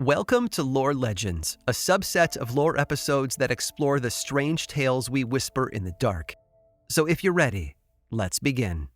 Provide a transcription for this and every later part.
Welcome to Lore Legends, a subset of lore episodes that explore the strange tales we whisper in the dark. So if you're ready, let's begin.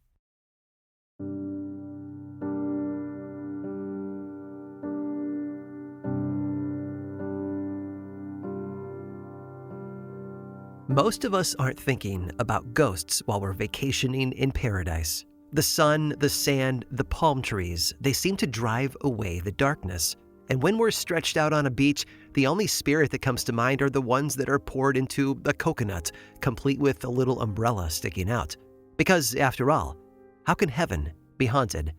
Most of us aren't thinking about ghosts while we're vacationing in paradise. The sun, the sand, the palm trees, they seem to drive away the darkness. And when we're stretched out on a beach, the only spirit that comes to mind are the ones that are poured into a coconut, complete with a little umbrella sticking out. Because, after all, how can heaven be haunted?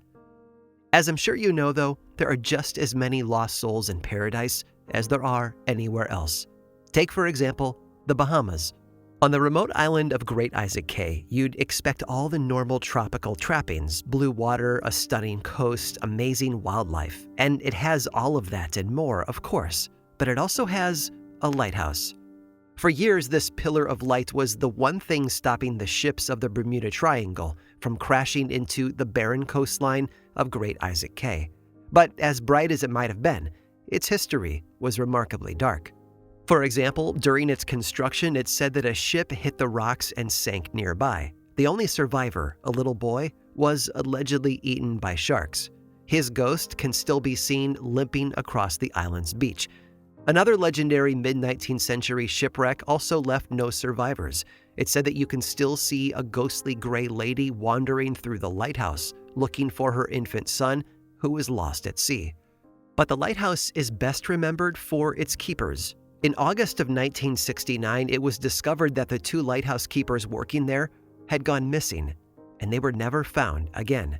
As I'm sure you know, though, there are just as many lost souls in paradise as there are anywhere else. Take, for example, the Bahamas. On the remote island of Great Isaac Cay, you'd expect all the normal tropical trappings: blue water, a stunning coast, amazing wildlife. And it has all of that and more, of course. But it also has a lighthouse. For years, this pillar of light was the one thing stopping the ships of the Bermuda Triangle from crashing into the barren coastline of Great Isaac Cay. But as bright as it might have been, its history was remarkably dark. For example, during its construction, it's said that a ship hit the rocks and sank nearby. The only survivor, a little boy, was allegedly eaten by sharks. His ghost can still be seen limping across the island's beach. Another legendary mid-19th century shipwreck also left no survivors. It's said that you can still see a ghostly gray lady wandering through the lighthouse, looking for her infant son, who was lost at sea. But the lighthouse is best remembered for its keepers. In August of 1969, it was discovered that the two lighthouse keepers working there had gone missing, and they were never found again.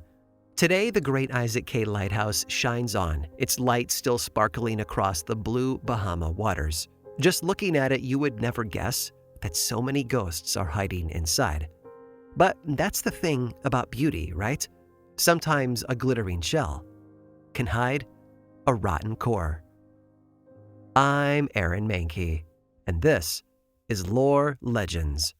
Today, the Great Isaac Cay Lighthouse shines on, its light still sparkling across the blue Bahama waters. Just looking at it, you would never guess that so many ghosts are hiding inside. But that's the thing about beauty, right? Sometimes a glittering shell can hide a rotten core. I'm Aaron Mahnke, and this is Lore Legends.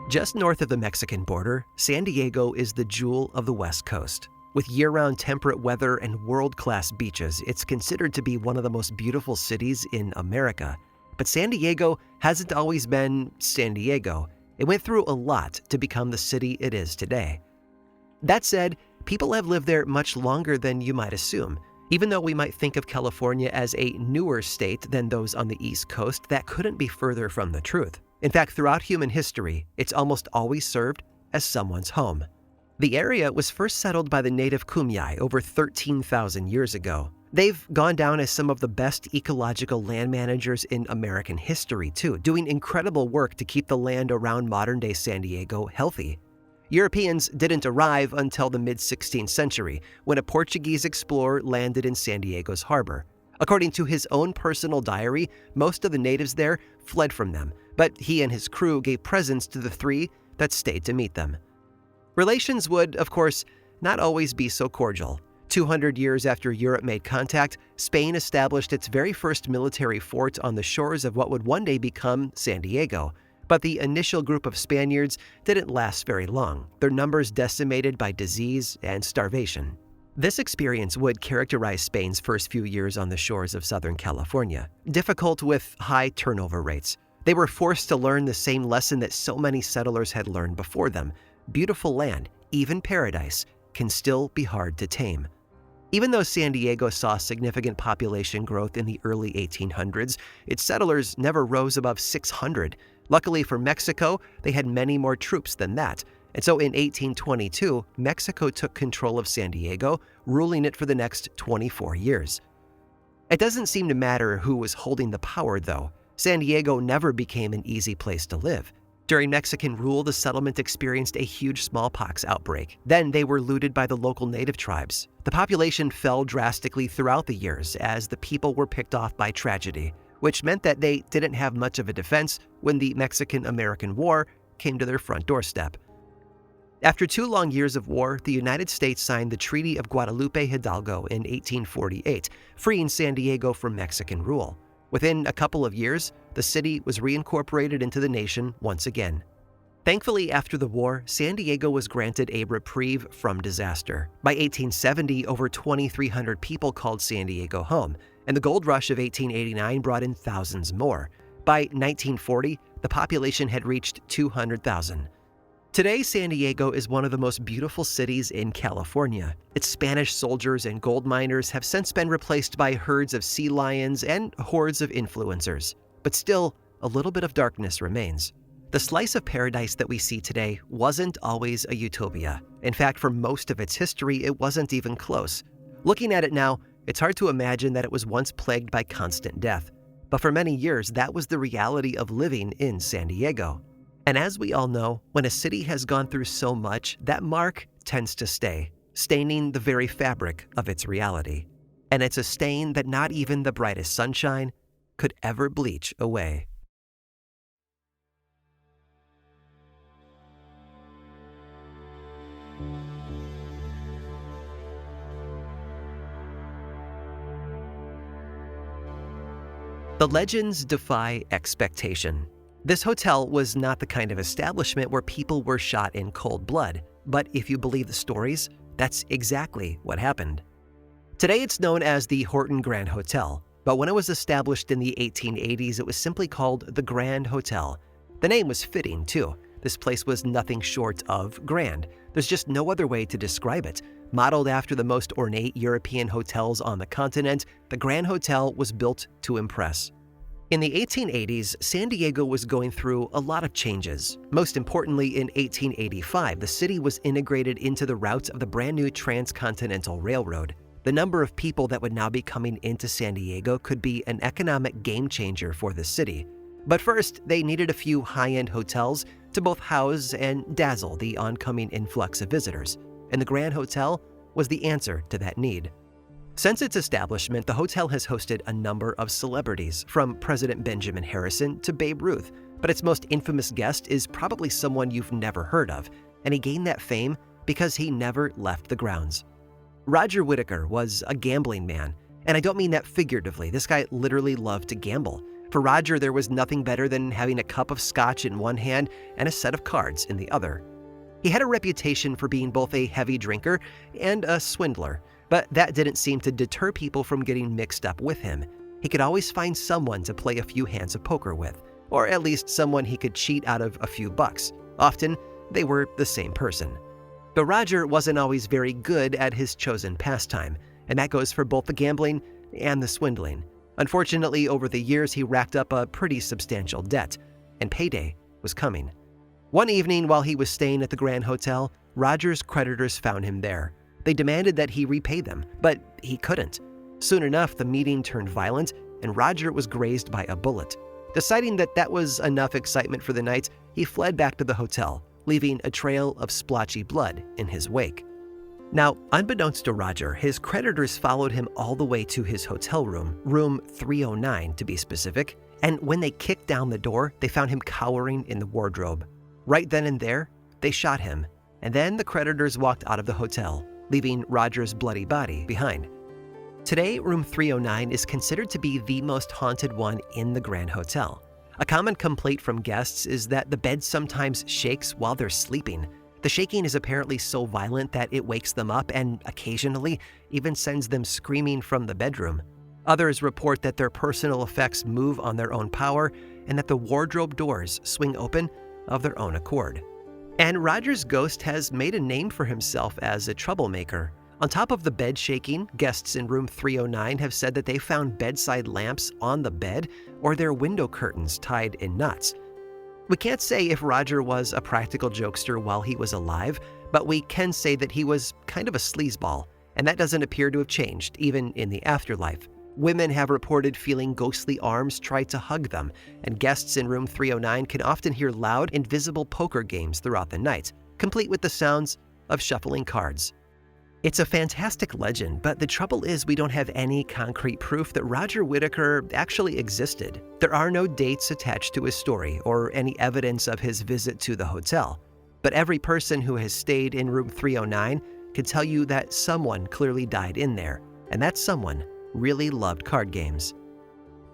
Just north of the Mexican border, San Diego is the jewel of the West Coast. With year-round temperate weather and world-class beaches, it's considered to be one of the most beautiful cities in America. But San Diego hasn't always been San Diego. It went through a lot to become the city it is today. That said, people have lived there much longer than you might assume. Even though we might think of California as a newer state than those on the East Coast, that couldn't be further from the truth. In fact, throughout human history, it's almost always served as someone's home. The area was first settled by the native Kumeyaay over 13,000 years ago. They've gone down as some of the best ecological land managers in American history, too, doing incredible work to keep the land around modern-day San Diego healthy. Europeans didn't arrive until the mid-16th century, when a Portuguese explorer landed in San Diego's harbor. According to his own personal diary, most of the natives there fled from them, but he and his crew gave presents to the three that stayed to meet them. Relations would, of course, not always be so cordial. 200 years after Europe made contact, Spain established its very first military fort on the shores of what would one day become San Diego. But the initial group of Spaniards didn't last very long, their numbers decimated by disease and starvation. This experience would characterize Spain's first few years on the shores of Southern California, difficult with high turnover rates. They were forced to learn the same lesson that so many settlers had learned before them. Beautiful land, even paradise, can still be hard to tame. Even though San Diego saw significant population growth in the early 1800s, its settlers never rose above 600. Luckily for Mexico, they had many more troops than that. And so in 1822, Mexico took control of San Diego, ruling it for the next 24 years. It doesn't seem to matter who was holding the power, though. San Diego never became an easy place to live. During Mexican rule, the settlement experienced a huge smallpox outbreak. Then they were looted by the local native tribes. The population fell drastically throughout the years as the people were picked off by tragedy, which meant that they didn't have much of a defense when the Mexican-American War came to their front doorstep. After 2 long years of war, the United States signed the Treaty of Guadalupe Hidalgo in 1848, freeing San Diego from Mexican rule. Within a couple of years, the city was reincorporated into the nation once again. Thankfully, after the war, San Diego was granted a reprieve from disaster. By 1870, over 2,300 people called San Diego home, and the gold rush of 1889 brought in thousands more. By 1940, the population had reached 200,000. Today, San Diego is one of the most beautiful cities in California. Its Spanish soldiers and gold miners have since been replaced by herds of sea lions and hordes of influencers. But still, a little bit of darkness remains. The slice of paradise that we see today wasn't always a utopia. In fact, for most of its history, it wasn't even close. Looking at it now, it's hard to imagine that it was once plagued by constant death. But for many years, that was the reality of living in San Diego. And as we all know, when a city has gone through so much, that mark tends to stay, staining the very fabric of its reality. And it's a stain that not even the brightest sunshine could ever bleach away. The legends defy expectation. This hotel was not the kind of establishment where people were shot in cold blood, but if you believe the stories, that's exactly what happened. Today it's known as the Horton Grand Hotel, but when it was established in the 1880s, it was simply called the Grand Hotel. The name was fitting, too. This place was nothing short of grand. There's just no other way to describe it. Modeled after the most ornate European hotels on the continent, the Grand Hotel was built to impress. In the 1880s, San Diego was going through a lot of changes. Most importantly, in 1885, the city was integrated into the routes of the brand new Transcontinental Railroad. The number of people that would now be coming into San Diego could be an economic game changer for the city. But first, they needed a few high-end hotels to both house and dazzle the oncoming influx of visitors, and the Grand Hotel was the answer to that need. Since its establishment, the hotel has hosted a number of celebrities, from President Benjamin Harrison to Babe Ruth, but its most infamous guest is probably someone you've never heard of, and he gained that fame because he never left the grounds. Roger Whittaker was a gambling man, and I don't mean that figuratively. This guy literally loved to gamble. For Roger, there was nothing better than having a cup of scotch in one hand and a set of cards in the other. He had a reputation for being both a heavy drinker and a swindler, but that didn't seem to deter people from getting mixed up with him. He could always find someone to play a few hands of poker with, or at least someone he could cheat out of a few bucks. Often, they were the same person. But Roger wasn't always very good at his chosen pastime, and that goes for both the gambling and the swindling. Unfortunately, over the years, he racked up a pretty substantial debt, and payday was coming. One evening, while he was staying at the Grand Hotel, Roger's creditors found him there. They demanded that he repay them, but he couldn't. Soon enough, the meeting turned violent, and Roger was grazed by a bullet. Deciding that that was enough excitement for the night, he fled back to the hotel, leaving a trail of splotchy blood in his wake. Now, unbeknownst to Roger, his creditors followed him all the way to his hotel room, room 309 to be specific, and when they kicked down the door, they found him cowering in the wardrobe. Right then and there, they shot him, and then the creditors walked out of the hotel, leaving Roger's bloody body behind. Today, room 309 is considered to be the most haunted one in the Grand Hotel. A common complaint from guests is that the bed sometimes shakes while they're sleeping. The shaking is apparently so violent that it wakes them up and occasionally even sends them screaming from the bedroom. Others report that their personal effects move on their own power and that the wardrobe doors swing open of their own accord. And Roger's ghost has made a name for himself as a troublemaker. On top of the bed shaking, guests in room 309 have said that they found bedside lamps on the bed or their window curtains tied in knots. We can't say if Roger was a practical jokester while he was alive, but we can say that he was kind of a sleazeball, and that doesn't appear to have changed even in the afterlife. Women have reported feeling ghostly arms try to hug them, and guests in room 309 can often hear loud, invisible poker games throughout the night, complete with the sounds of shuffling cards. It's a fantastic legend, but the trouble is we don't have any concrete proof that Roger Whittaker actually existed. There are no dates attached to his story or any evidence of his visit to the hotel. But every person who has stayed in room 309 can tell you that someone clearly died in there, and that someone really loved card games.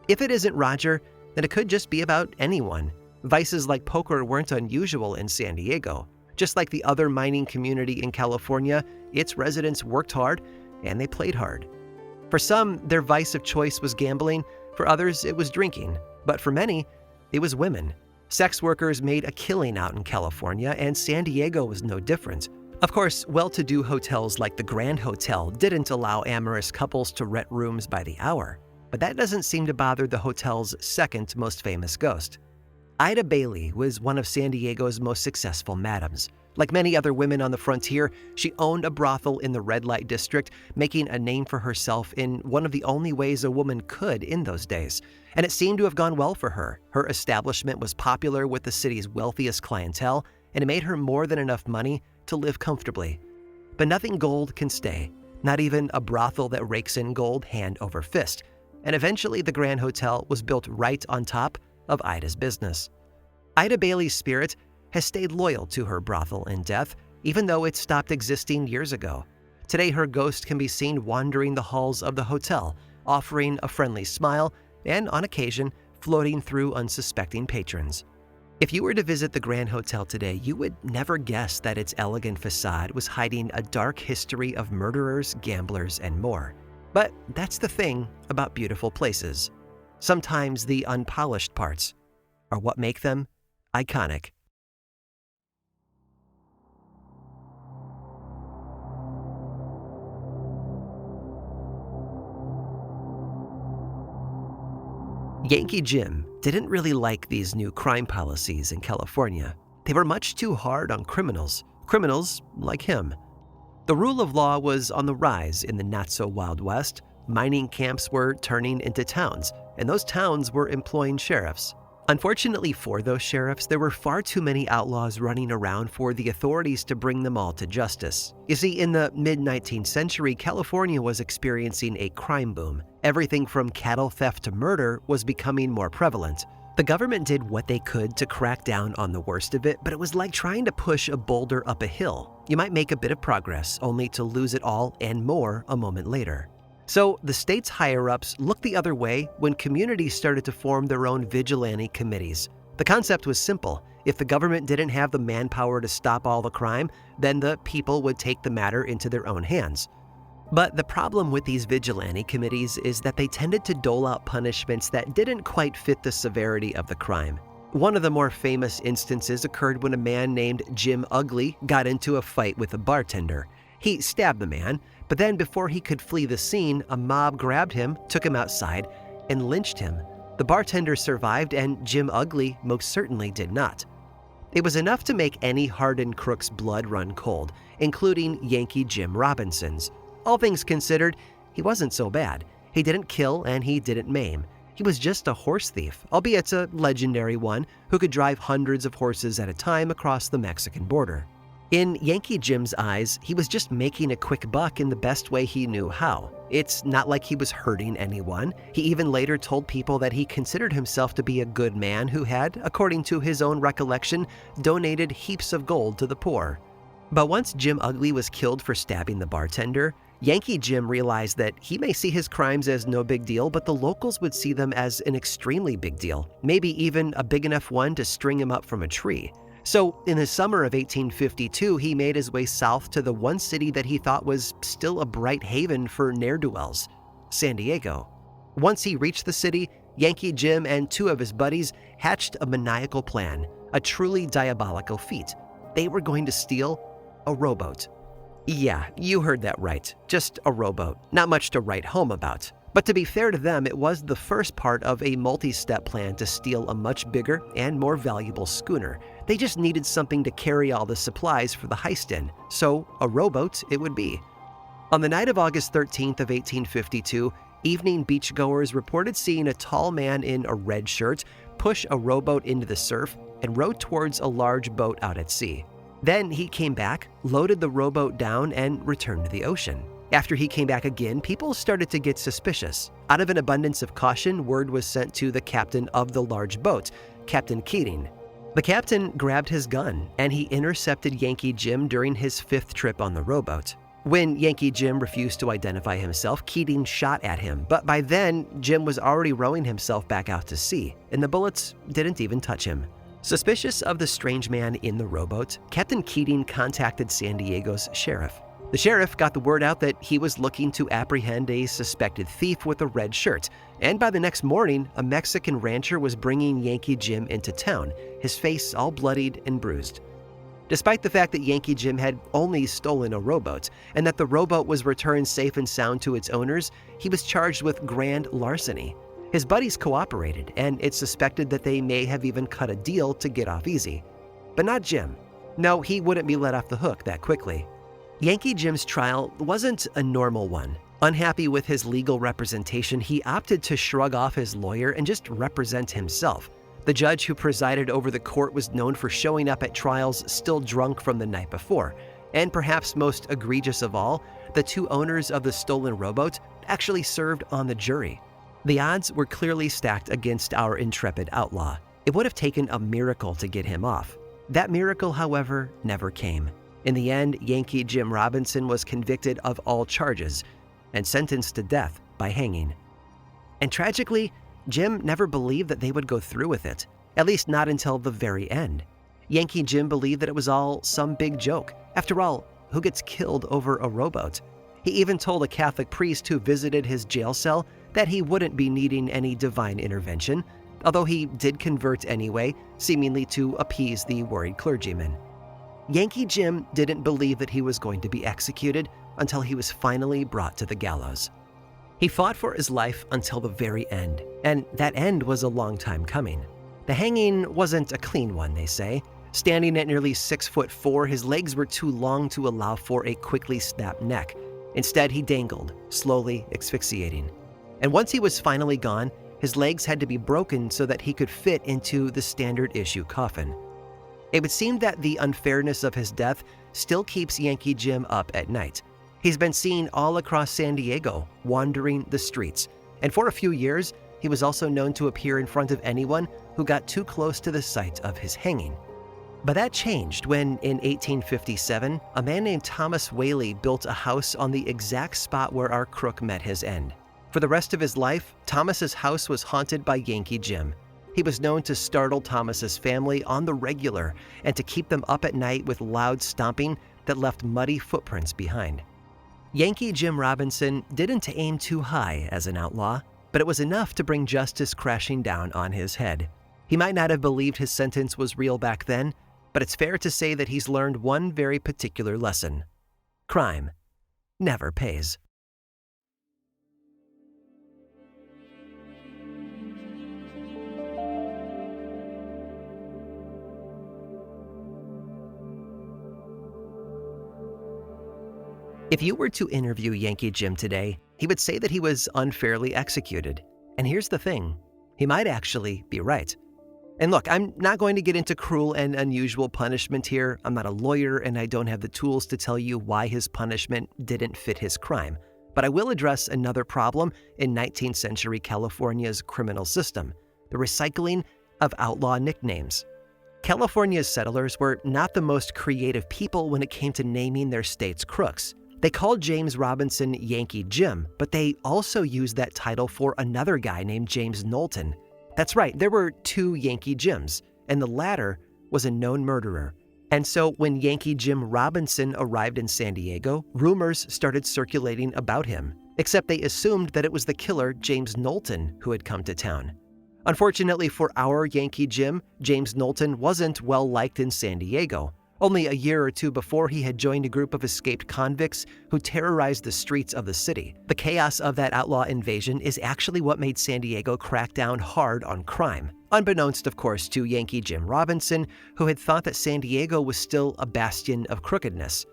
If it isn't Roger, then it could just be about anyone. Vices like poker weren't unusual in San Diego. Just like the other mining community in California, its residents worked hard and they played hard. For some, their vice of choice was gambling. For others, it was drinking. But for many, it was women. Sex workers made a killing out in California, and San Diego was no different. Of course, well-to-do hotels like the Grand Hotel didn't allow amorous couples to rent rooms by the hour. But that doesn't seem to bother the hotel's second most famous ghost. Ida Bailey was one of San Diego's most successful madams. Like many other women on the frontier, she owned a brothel in the red light district, making a name for herself in one of the only ways a woman could in those days. And it seemed to have gone well for her. Her establishment was popular with the city's wealthiest clientele, and it made her more than enough money to live comfortably. But nothing gold can stay, not even a brothel that rakes in gold hand over fist. And eventually the Grand Hotel was built right on top of Ida's business. Ida Bailey's spirit has stayed loyal to her brothel in death, even though it stopped existing years ago. Today, her ghost can be seen wandering the halls of the hotel, offering a friendly smile and, on occasion, floating through unsuspecting patrons. If you were to visit the Grand Hotel today, you would never guess that its elegant facade was hiding a dark history of murderers, gamblers, and more. But that's the thing about beautiful places. Sometimes the unpolished parts are what make them iconic. Yankee Jim didn't really like these new crime policies in California. They were much too hard on criminals like him. The rule of law was on the rise in the not-so-Wild West. Mining camps were turning into towns, and those towns were employing sheriffs. Unfortunately for those sheriffs, there were far too many outlaws running around for the authorities to bring them all to justice. You see, in the mid-19th century, California was experiencing a crime boom. Everything from cattle theft to murder was becoming more prevalent. The government did what they could to crack down on the worst of it, but it was like trying to push a boulder up a hill. You might make a bit of progress, only to lose it all and more a moment later. So the state's higher-ups looked the other way when communities started to form their own vigilante committees. The concept was simple. If the government didn't have the manpower to stop all the crime, then the people would take the matter into their own hands. But the problem with these vigilante committees is that they tended to dole out punishments that didn't quite fit the severity of the crime. One of the more famous instances occurred when a man named Jim Ugly got into a fight with a bartender. He stabbed the man, but then before he could flee the scene, a mob grabbed him, took him outside, and lynched him. The bartender survived, and Jim Ugly most certainly did not. It was enough to make any hardened crook's blood run cold, including Yankee Jim Robinson's. All things considered, he wasn't so bad. He didn't kill and he didn't maim. He was just a horse thief, albeit a legendary one, who could drive hundreds of horses at a time across the Mexican border. In Yankee Jim's eyes, he was just making a quick buck in the best way he knew how. It's not like he was hurting anyone. He even later told people that he considered himself to be a good man who had, according to his own recollection, donated heaps of gold to the poor. But once Jim Ugly was killed for stabbing the bartender, Yankee Jim realized that he may see his crimes as no big deal, but the locals would see them as an extremely big deal, maybe even a big enough one to string him up from a tree. So, in the summer of 1852, he made his way south to the one city that he thought was still a bright haven for ne'er-do-wells, San Diego. Once he reached the city, Yankee Jim and two of his buddies hatched a maniacal plan, a truly diabolical feat. They were going to steal a rowboat. Yeah, you heard that right. Just a rowboat. Not much to write home about. But to be fair to them, it was the first part of a multi-step plan to steal a much bigger and more valuable schooner. They just needed something to carry all the supplies for the heist in, so a rowboat it would be. On the night of August 13th of 1852, evening beachgoers reported seeing a tall man in a red shirt push a rowboat into the surf and row towards a large boat out at sea. Then he came back, loaded the rowboat down, and returned to the ocean. After he came back again, people started to get suspicious. Out of an abundance of caution, word was sent to the captain of the large boat, Captain Keating. The captain grabbed his gun, and he intercepted Yankee Jim during his fifth trip on the rowboat. When Yankee Jim refused to identify himself, Keating shot at him, but by then, Jim was already rowing himself back out to sea, and the bullets didn't even touch him. Suspicious of the strange man in the rowboat, Captain Keating contacted San Diego's sheriff. The sheriff got the word out that he was looking to apprehend a suspected thief with a red shirt, and by the next morning, a Mexican rancher was bringing Yankee Jim into town, his face all bloodied and bruised. Despite the fact that Yankee Jim had only stolen a rowboat, and that the rowboat was returned safe and sound to its owners, he was charged with grand larceny. His buddies cooperated, and it's suspected that they may have even cut a deal to get off easy. But not Jim. No, he wouldn't be let off the hook that quickly. Yankee Jim's trial wasn't a normal one. Unhappy with his legal representation, he opted to shrug off his lawyer and just represent himself. The judge who presided over the court was known for showing up at trials still drunk from the night before. And perhaps most egregious of all, the two owners of the stolen rowboat actually served on the jury. The odds were clearly stacked against our intrepid outlaw. It would have taken a miracle to get him off. That miracle, however, never came. In the end, Yankee Jim Robinson was convicted of all charges and sentenced to death by hanging. And tragically, Jim never believed that they would go through with it, at least not until the very end. Yankee Jim believed that it was all some big joke. After all, who gets killed over a rowboat? He even told a Catholic priest who visited his jail cell that he wouldn't be needing any divine intervention, although he did convert anyway, seemingly to appease the worried clergyman. Yankee Jim didn't believe that he was going to be executed until he was finally brought to the gallows. He fought for his life until the very end, and that end was a long time coming. The hanging wasn't a clean one, they say. Standing at nearly 6'4", his legs were too long to allow for a quickly snapped neck. Instead, he dangled, slowly asphyxiating. And once he was finally gone, his legs had to be broken so that he could fit into the standard issue coffin. It would seem that the unfairness of his death still keeps Yankee Jim up at night. He's been seen all across San Diego, wandering the streets, and for a few years, he was also known to appear in front of anyone who got too close to the site of his hanging. But that changed when, in 1857, a man named Thomas Whaley built a house on the exact spot where our crook met his end. For the rest of his life, Thomas's house was haunted by Yankee Jim. He was known to startle Thomas's family on the regular and to keep them up at night with loud stomping that left muddy footprints behind. Yankee Jim Robinson didn't aim too high as an outlaw, but it was enough to bring justice crashing down on his head. He might not have believed his sentence was real back then, but it's fair to say that he's learned one very particular lesson. Crime never pays. If you were to interview Yankee Jim today, he would say that he was unfairly executed. And here's the thing, he might actually be right. And look, I'm not going to get into cruel and unusual punishment here. I'm not a lawyer and I don't have the tools to tell you why his punishment didn't fit his crime. But I will address another problem in 19th century California's criminal system, the recycling of outlaw nicknames. California's settlers were not the most creative people when it came to naming their state's crooks. They called James Robinson Yankee Jim, but they also used that title for another guy named James Knowlton. That's right, there were two Yankee Jims, and the latter was a known murderer. And so when Yankee Jim Robinson arrived in San Diego, rumors started circulating about him, except they assumed that it was the killer James Knowlton who had come to town. Unfortunately for our Yankee Jim, James Knowlton wasn't well liked in San Diego. Only a year or two before, he had joined a group of escaped convicts who terrorized the streets of the city. The chaos of that outlaw invasion is actually what made San Diego crack down hard on crime, unbeknownst, of course, to Yankee Jim Robinson, who had thought that San Diego was still a bastion of crookedness.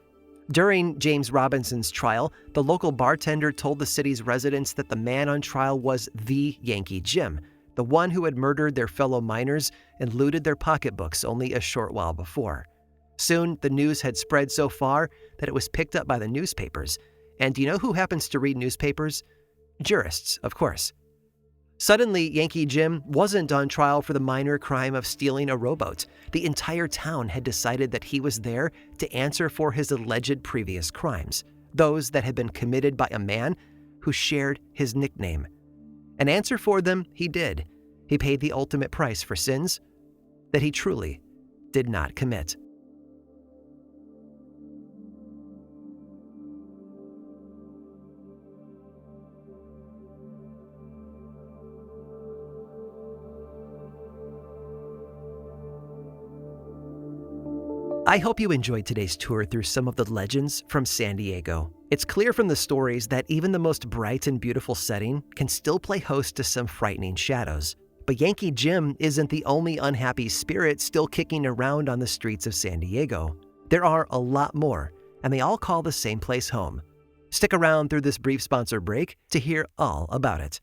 During James Robinson's trial, the local bartender told the city's residents that the man on trial was the Yankee Jim, the one who had murdered their fellow miners and looted their pocketbooks only a short while before. Soon, the news had spread so far that it was picked up by the newspapers. And do you know who happens to read newspapers? Jurists, of course. Suddenly, Yankee Jim wasn't on trial for the minor crime of stealing a rowboat. The entire town had decided that he was there to answer for his alleged previous crimes. those that had been committed by a man who shared his nickname. And answer for them he did. He paid the ultimate price for sins that he truly did not commit. I hope you enjoyed today's tour through some of the legends from San Diego. It's clear from the stories that even the most bright and beautiful setting can still play host to some frightening shadows. But Yankee Jim isn't the only unhappy spirit still kicking around on the streets of San Diego. There are a lot more, and they all call the same place home. Stick around through this brief sponsor break to hear all about it.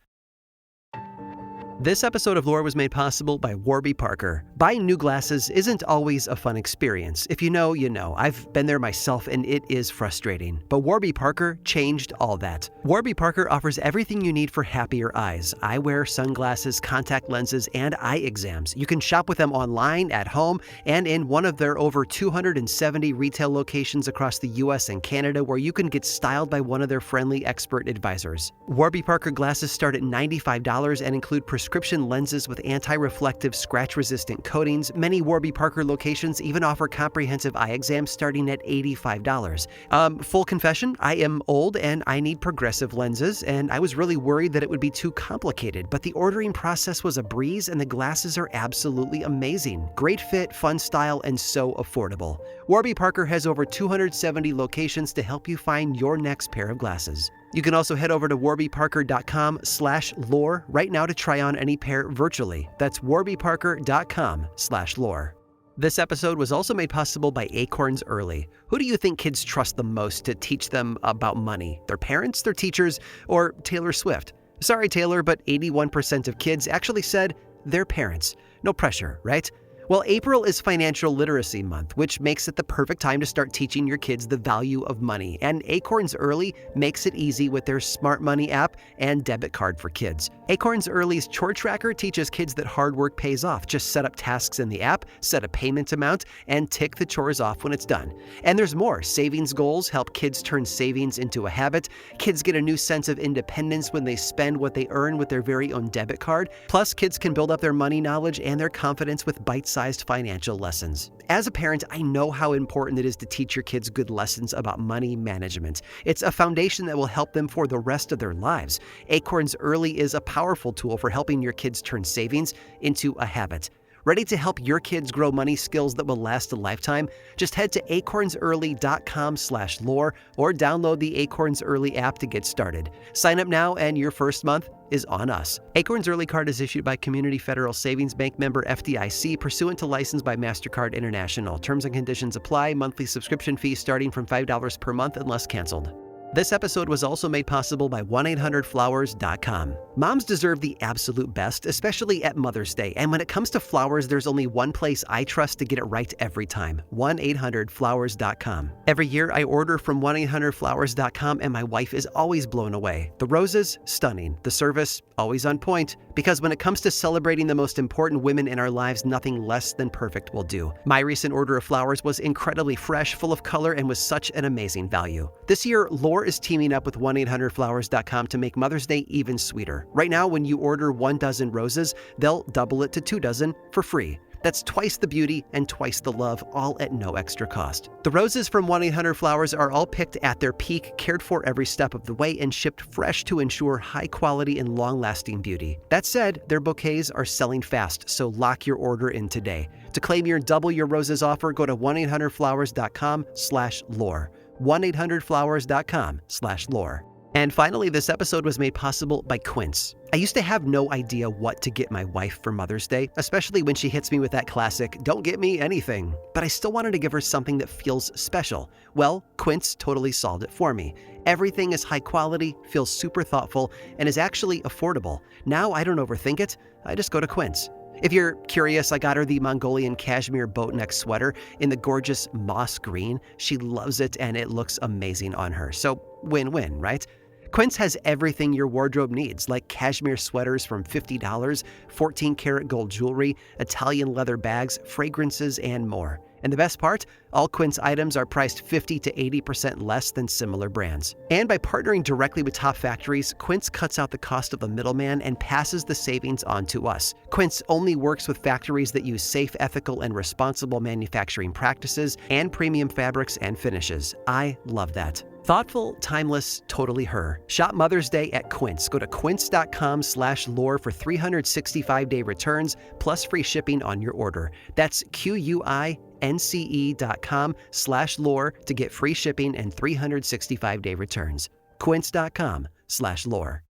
This episode of Lore was made possible by Warby Parker. Buying new glasses isn't always a fun experience. If you know, you know. I've been there myself and it is frustrating. But Warby Parker changed all that. Warby Parker offers everything you need for happier eyes. Eyewear, sunglasses, contact lenses, and eye exams. You can shop with them online, at home, and in one of their over 270 retail locations across the US and Canada where you can get styled by one of their friendly expert advisors. Warby Parker glasses start at $95 and include prescription lenses with anti-reflective, scratch-resistant coatings. Many Warby Parker locations even offer comprehensive eye exams starting at $85. Full confession, I am old and I need progressive lenses, and I was really worried that it would be too complicated, but the ordering process was a breeze and the glasses are absolutely amazing. Great fit, fun style, and so affordable. Warby Parker has over 270 locations to help you find your next pair of glasses. You can also head over to warbyparker.com/lore right now to try on any pair virtually. That's warbyparker.com/lore. This episode was also made possible by Acorns Early. Who do you think kids trust the most to teach them about money? Their parents, their teachers, or Taylor Swift? Sorry, Taylor, but 81% of kids actually said their parents. No pressure, right? Well, April is Financial Literacy Month, which makes it the perfect time to start teaching your kids the value of money, and Acorns Early makes it easy with their Smart Money app and debit card for kids. Acorns Early's Chore Tracker teaches kids that hard work pays off. Just set up tasks in the app, set a payment amount, and tick the chores off when it's done. And there's more. Savings goals help kids turn savings into a habit. Kids get a new sense of independence when they spend what they earn with their very own debit card. Plus, kids can build up their money knowledge and their confidence with bite-sized financial lessons. As a parent, I know how important it is to teach your kids good lessons about money management. It's a foundation that will help them for the rest of their lives. Acorns Early is a powerful tool for helping your kids turn savings into a habit. Ready to help your kids grow money skills that will last a lifetime? Just head to acornsearly.com/lore or download the Acorns Early app to get started. Sign up now and your first month is on us. Acorns Early Card is issued by Community Federal Savings Bank, member FDIC, pursuant to license by MasterCard International. Terms and conditions apply. Monthly subscription fees starting from $5 per month unless canceled. This episode was also made possible by 1-800-Flowers.com. Moms deserve the absolute best, especially at Mother's Day. And when it comes to flowers, there's only one place I trust to get it right every time: 1-800-Flowers.com. Every year, I order from 1-800-Flowers.com, and my wife is always blown away. The roses, stunning. The service, always on point. Because when it comes to celebrating the most important women in our lives, nothing less than perfect will do. My recent order of flowers was incredibly fresh, full of color, and was such an amazing value. This year, Lore is teaming up with 1-800-Flowers.com to make Mother's Day even sweeter. Right now, when you order 1 dozen roses, they'll double it to 2 dozen for free. That's twice the beauty and twice the love, all at no extra cost. The roses from 1-800-Flowers are all picked at their peak, cared for every step of the way, and shipped fresh to ensure high quality and long-lasting beauty. That said, their bouquets are selling fast, so lock your order in today. To claim your Double Your Roses offer, go to 1-800-Flowers.com/lore. 1-800-Flowers.com/lore. And finally, this episode was made possible by Quince. I used to have no idea what to get my wife for Mother's Day, especially when she hits me with that classic, "Don't get me anything." But I still wanted to give her something that feels special. Well, Quince totally solved it for me. Everything is high quality, feels super thoughtful, and is actually affordable. Now I don't overthink it, I just go to Quince. If you're curious, I got her the Mongolian cashmere boatneck sweater in the gorgeous moss green. She loves it and it looks amazing on her. So win-win, right? Quince has everything your wardrobe needs, like cashmere sweaters from $50, 14-karat gold jewelry, Italian leather bags, fragrances, and more. And the best part? All Quince items are priced 50 to 80% less than similar brands. And by partnering directly with top factories, Quince cuts out the cost of the middleman and passes the savings on to us. Quince only works with factories that use safe, ethical, and responsible manufacturing practices and premium fabrics and finishes. I love that. Thoughtful, timeless, totally her. Shop Mother's Day at Quince. Go to quince.com/lore for 365-day returns plus free shipping on your order. That's QUINCE.com/lore to get free shipping and 365-day returns. Quince.com/lore.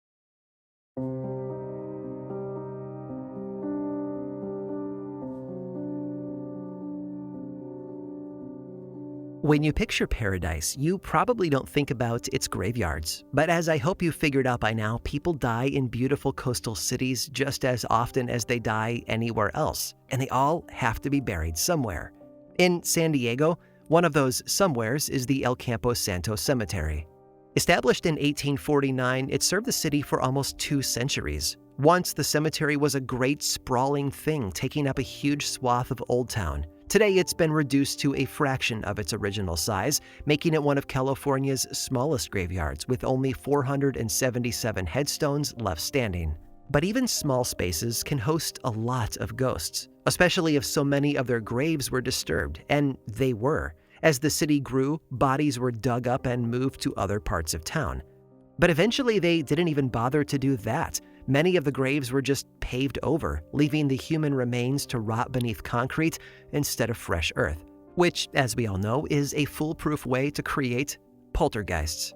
When you picture paradise, you probably don't think about its graveyards. But as I hope you figured out by now, people die in beautiful coastal cities just as often as they die anywhere else, and they all have to be buried somewhere. In San Diego, one of those somewheres is the Elcampo Santos Cemetery. Established in 1849, it served the city for almost 2 centuries. Once, the cemetery was a great sprawling thing, taking up a huge swath of Old Town. Today, it's been reduced to a fraction of its original size, making it one of California's smallest graveyards, with only 477 headstones left standing. But even small spaces can host a lot of ghosts, especially if so many of their graves were disturbed, and they were. As the city grew, bodies were dug up and moved to other parts of town. But eventually, they didn't even bother to do that. Many of the graves were just paved over, leaving the human remains to rot beneath concrete instead of fresh earth, which, as we all know, is a foolproof way to create poltergeists.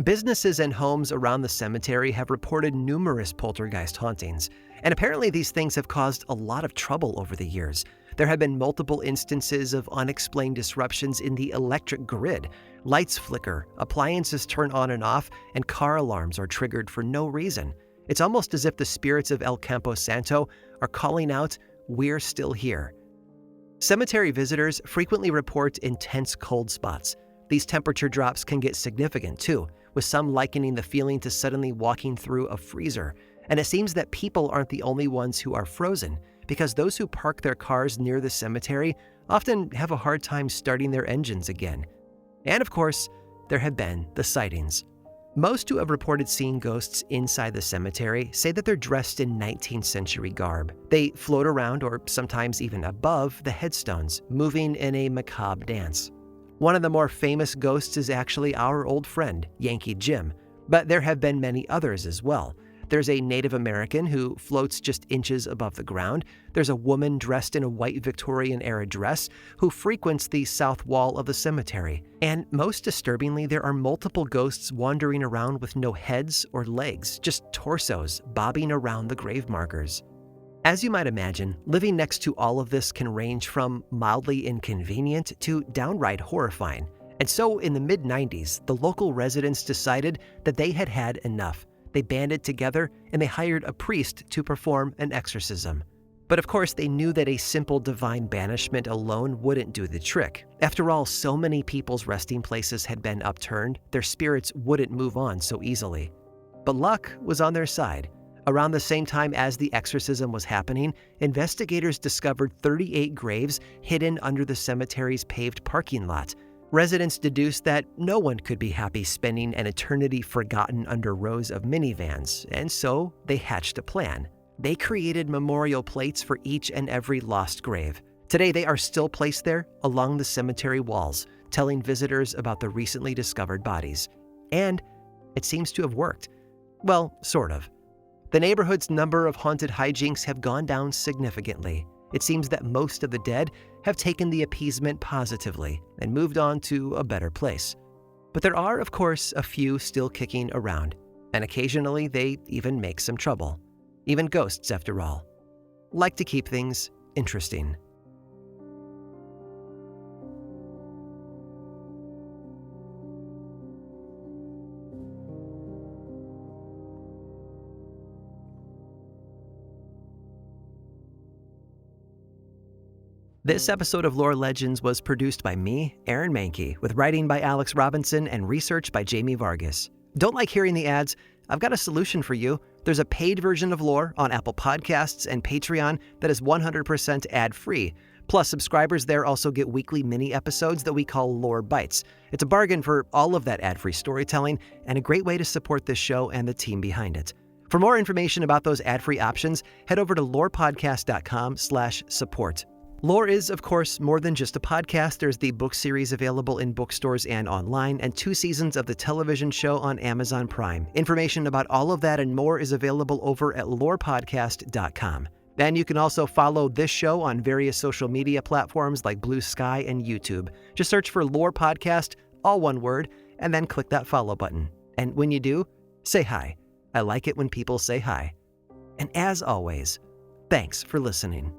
Businesses and homes around the cemetery have reported numerous poltergeist hauntings, and apparently these things have caused a lot of trouble over the years. There have been multiple instances of unexplained disruptions in the electric grid. Lights flicker, appliances turn on and off, and car alarms are triggered for no reason. It's almost as if the spirits of Elcampo Santo are calling out, "We're still here." Cemetery visitors frequently report intense cold spots. These temperature drops can get significant too, with some likening the feeling to suddenly walking through a freezer. And it seems that people aren't the only ones who are frozen, because those who park their cars near the cemetery often have a hard time starting their engines again. And of course, there have been the sightings. Most who have reported seeing ghosts inside the cemetery say that they're dressed in 19th century garb. They float around, or sometimes even above, the headstones, moving in a macabre dance. One of the more famous ghosts is actually our old friend, Yankee Jim, but there have been many others as well. There's a Native American who floats just inches above the ground. There's a woman dressed in a white Victorian-era dress who frequents the south wall of the cemetery. And most disturbingly, there are multiple ghosts wandering around with no heads or legs, just torsos bobbing around the grave markers. As you might imagine, living next to all of this can range from mildly inconvenient to downright horrifying. And so in the mid-90s, the local residents decided that they had had enough. They banded together and they hired a priest to perform an exorcism. But of course, they knew that a simple divine banishment alone wouldn't do the trick. After all, so many people's resting places had been upturned, their spirits wouldn't move on so easily. But luck was on their side. Around the same time as the exorcism was happening, investigators discovered 38 graves hidden under the cemetery's paved parking lot. Residents deduced that no one could be happy spending an eternity forgotten under rows of minivans, and so they hatched a plan. They created memorial plates for each and every lost grave. Today, they are still placed there along the cemetery walls, telling visitors about the recently discovered bodies. And it seems to have worked. Well, sort of. The neighborhood's number of haunted hijinks have gone down significantly. It seems that most of the dead have taken the appeasement positively and moved on to a better place. But there are, of course, a few still kicking around, and occasionally they even make some trouble. Even ghosts, after all, like to keep things interesting. This episode of Lore Legends was produced by me, Aaron Mahnke, with writing by Alex Robinson and research by Jamie Vargas. Don't like hearing the ads? I've got a solution for you. There's a paid version of Lore on Apple Podcasts and Patreon that is 100% ad-free. Plus, subscribers there also get weekly mini episodes that we call Lore Bites. It's a bargain for all of that ad-free storytelling and a great way to support this show and the team behind it. For more information about those ad-free options, head over to lorepodcast.com/support. Lore is, of course, more than just a podcast. There's the book series available in bookstores and online, and 2 seasons of the television show on Amazon Prime. Information about all of that and more is available over at lorepodcast.com. And you can also follow this show on various social media platforms like Blue Sky and YouTube. Just search for Lore Podcast, all one word, and then click that follow button. And when you do, say hi. I like it when people say hi. And as always, thanks for listening.